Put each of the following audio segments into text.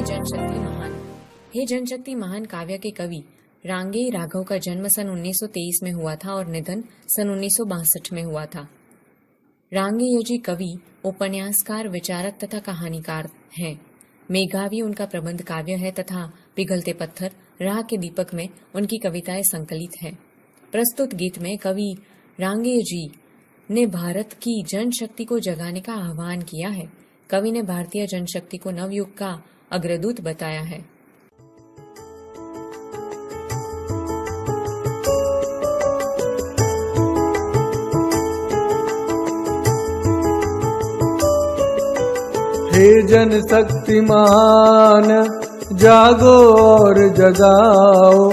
हे जनशक्ति महान। हे जनशक्ति महान काव्य के कवि रांगेय राघव का जन्म सन 1923 में हुआ था और निधन सन 1962 में हुआ था। रांगेय जी कवि, उपन्यासकार, विचारक तथा कहानीकार हैं। मेघावी उनका प्रबंध काव्य है तथा पिघलते पत्थर, राह के दीपक में उनकी कविताएं संकलित हैं। प्रस्तुत गीत में कवि रांगेय जी ने भारत की जनशक्ति को जगाने का आह्वान किया है। कवि ने भारतीय जनशक्ति को नवयुग का अग्रदूत बताया है। हे जन शक्तिमान जागो और जगाओ,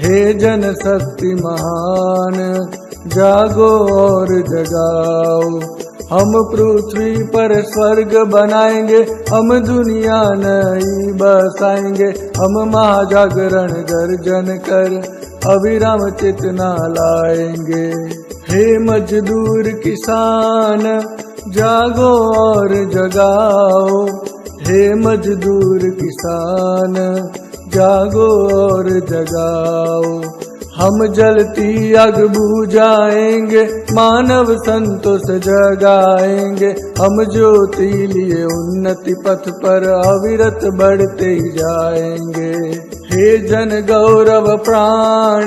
हे जन शक्तिमान जागो और जगाओ। हम पृथ्वी पर स्वर्ग बनाएंगे, हम दुनिया नई बसाएंगे। हम महाजागरण गर्जन कर अविराम चेतना लाएंगे। हे मजदूर किसान जागो और जगाओ, हे मजदूर किसान जागो और जगाओ। हम जलती आग बुझाएंगे, मानव संतोष जगाएंगे। हम ज्योति लिए उन्नति पथ पर अविरत बढ़ते ही जाएंगे। हे जन गौरव प्राण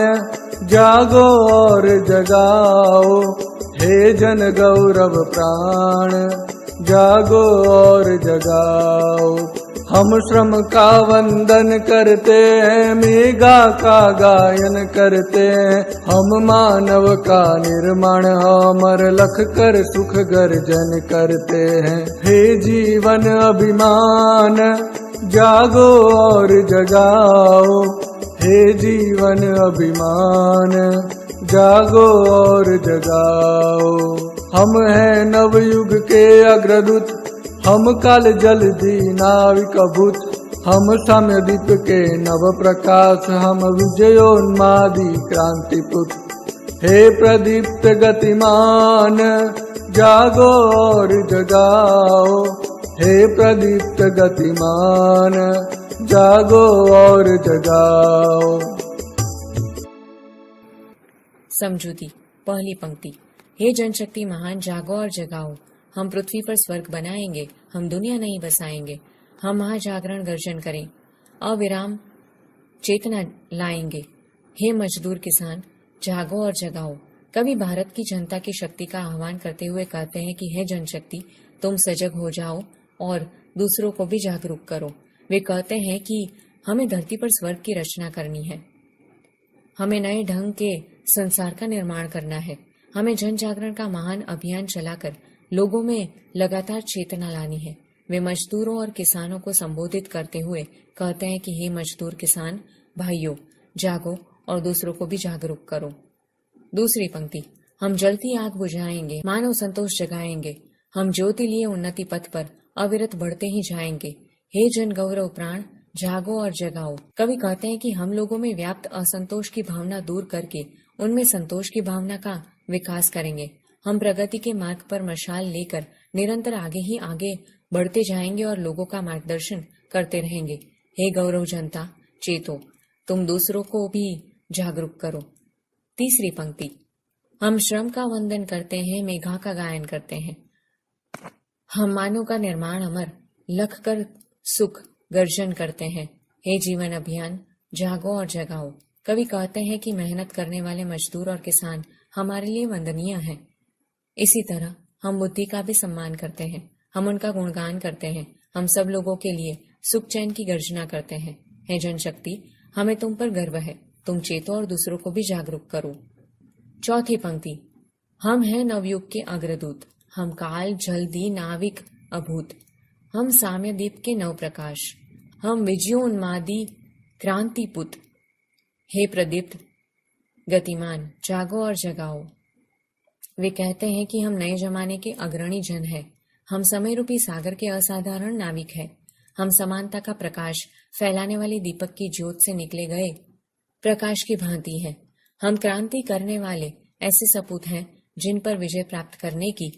जागो और जगाओ, हे जन गौरव प्राण जागो और जगाओ। हम श्रम का वंदन करते हैं, मेघा का गायन करते हैं। हम मानव का निर्माण अमर लख कर सुख गर्जन करते हैं। हे जीवन अभिमान जागो और जगाओ, हे जीवन अभिमान जागो और जगाओ। हम हैं नवयुग के अग्रदूत, हम काल जल्दी नाविक भूत। हम साम्यदीप के नव प्रकाश, हम विजयोन्मादी क्रांतिपुत। हे प्रदीप्त गतिमान जागो और जगाओ, हे प्रदीप्त गतिमान जागो और जगाओ। समझूती। पहली पंक्ति। हे जनशक्ति महान जागो और जगाओ। हम पृथ्वी पर स्वर्ग बनाएंगे, हम दुनिया नहीं बसाएंगे। हम महाजागरण गर्जन करें, अविराम चेतना लाएंगे। हे मजदूर किसान जागो और जगाओ। कवि भारत की जनता की शक्ति का आह्वान करते हुए कहते हैं कि हे जनशक्ति, तुम सजग हो जाओ और दूसरों को भी जागरूक करो। वे कहते हैं कि हमें धरती पर स्वर्ग की रचना करनी है, हमें नए ढंग के संसार का निर्माण करना है। हमें जन जागरण का महान अभियान चलाकर लोगों में लगातार चेतना लानी है। वे मजदूरों और किसानों को संबोधित करते हुए कहते हैं कि हे मजदूर किसान भाइयों जागो और दूसरों को भी जागरूक करो। दूसरी पंक्ति। हम जलती आग बुझाएंगे, मानव संतोष जगाएंगे। हम ज्योति लिए उन्नति पथ पर अविरत बढ़ते ही जाएंगे। हे जन गौरव प्राण जागो और जगाओ। कवि कहते हैं कि हम लोगों में व्याप्त असंतोष की भावना दूर करके उनमें संतोष की भावना का विकास करेंगे। हम प्रगति के मार्ग पर मशाल लेकर निरंतर आगे ही आगे बढ़ते जाएंगे और लोगों का मार्गदर्शन करते रहेंगे। हे गौरव जनता चेतो, तुम दूसरों को भी जागरूक करो। तीसरी पंक्ति। हम श्रम का वंदन करते हैं, मेघा का गायन करते हैं। हम मानव का निर्माण अमर लख कर सुख गर्जन करते हैं। हे जीवन अभियान जागो और जगाओ। कवि कहते हैं कि मेहनत करने वाले मजदूर और किसान हमारे लिए वंदनीय हैं। इसी तरह हम बुद्धि का भी सम्मान करते हैं, हम उनका गुणगान करते हैं। हम सब लोगों के लिए सुख चैन की गर्जना करते हैं। हे जनशक्ति, हमें तुम पर गर्व है, तुम चेतो और दूसरों को भी जागरूक करो। चौथी पंक्ति। हम हैं नवयुग के अग्रदूत, हम काल जल्दी नाविक अभूत। हम साम्यदीप के नव प्रकाश, हम विजयोन्मादी क्रांतिपुत। हे प्रदीप्त गतिमान जागो और जगाओ। वे कहते हैं कि हम नए जमाने के अग्रणी जन हैं। हम समय रूपी सागर के असाधारण नाविक हैं। हम समानता का प्रकाश फैलाने वाली दीपक की ज्योत से निकले गए प्रकाश की भांति हैं। हम क्रांति करने वाले ऐसे सपूत हैं जिन पर विजय प्राप्त करने की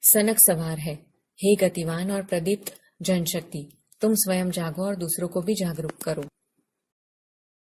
सनक सवार है। हे गतिवान और प्रदीप्त जनशक्ति तुम स्वयं जागो और दूसरों को भी जागरूक करो।